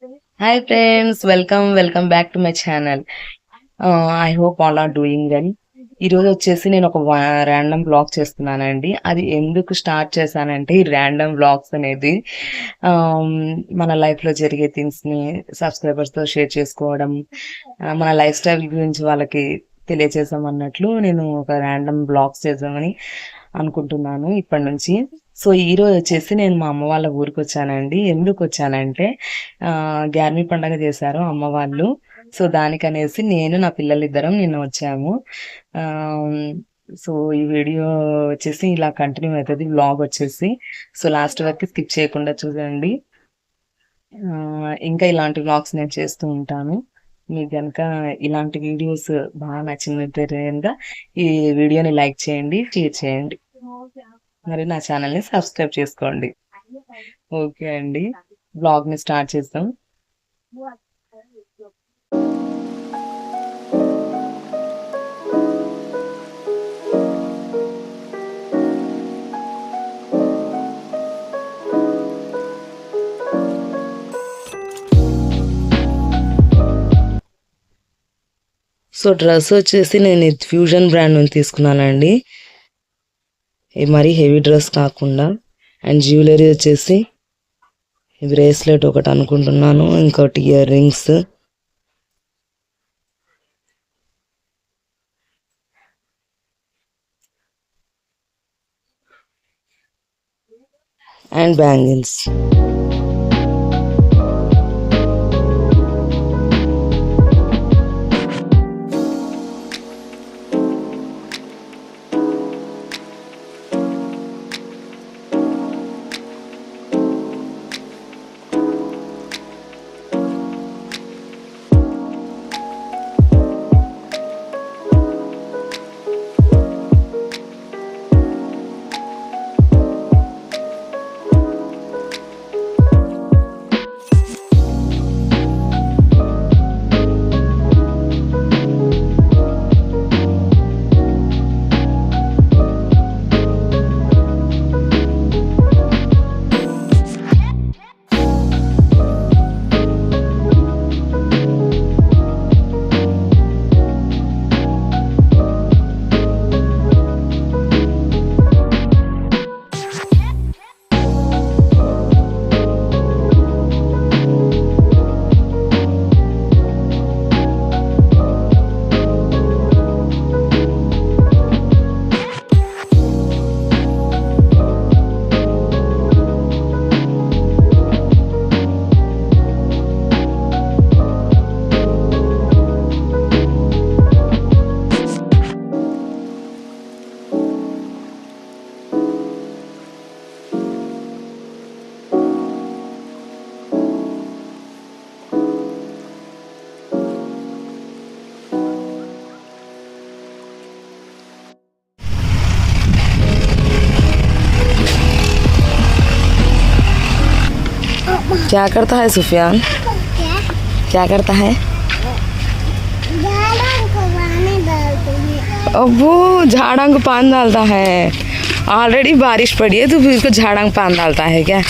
Hi friends, welcome back to my channel. I hope all are doing well. ఈరోజు వచ్చేసి నేను ఒక random blog చేస్తున్నానండి. అది ఎందుకు స్టార్ట్ చేశానంటే ఈ ర్యాండమ్ బ్లాగ్స్ అనేది మన లైఫ్లో జరిగే థింగ్స్ని సబ్స్క్రైబర్స్తో షేర్ చేసుకోవడం, మన లైఫ్ స్టైల్ గురించి వాళ్ళకి తెలియజేసాం అన్నట్లు నేను ఒక ర్యాండమ్ బ్లాగ్స్ చేద్దామని అనుకుంటున్నాను ఇప్పటి నుంచి. సో ఈరోజు వచ్చేసి నేను మా అమ్మ వాళ్ళ ఊరికి వచ్చానండి. ఎందుకు వచ్చానంటే గ్యార్మీ పండగ చేశారు అమ్మ వాళ్ళు. సో దానికనేసి నేను నా పిల్లలిద్దరం నిన్న వచ్చాము. సో ఈ వీడియో వచ్చేసి ఇలా కంటిన్యూ అవుతుంది వ్లాగ్ వచ్చేసి. సో లాస్ట్ వరకు స్కిప్ చేయకుండా చూడండి. ఇంకా ఇలాంటి వ్లాగ్స్ నేను చేస్తూ ఉంటాను. మీకు కనుక ఇలాంటి వీడియోస్ బాగా నచ్చినట్లయితే ఈ వీడియోని లైక్ చేయండి, షేర్ చేయండి, మరి నా ఛానల్ని సబ్స్క్రైబ్ చేసుకోండి. ఓకే అండి, బ్లాగ్ని స్టార్ట్ చేద్దాం. సో డ్రెస్ వచ్చేసి నేను ఫ్యూజన్ బ్రాండ్ నుంచి తీసుకున్నానండి. మరీ హెవీ డ్రెస్ కాకుండా. అండ్ జ్యువెలరీ వచ్చేసి బ్రేస్లెట్ ఒకటి అనుకుంటున్నాను, ఇంకోటి ఇయర్ రింగ్స్, అండ్ బ్యాంగిల్స్. क्या करता है सुफियान? क्या करता है? अब वो झाड़ांग पान डालता है. ऑलरेडी बारिश पड़ी है तो फिर उसको झाड़ांग पान डालता है क्या?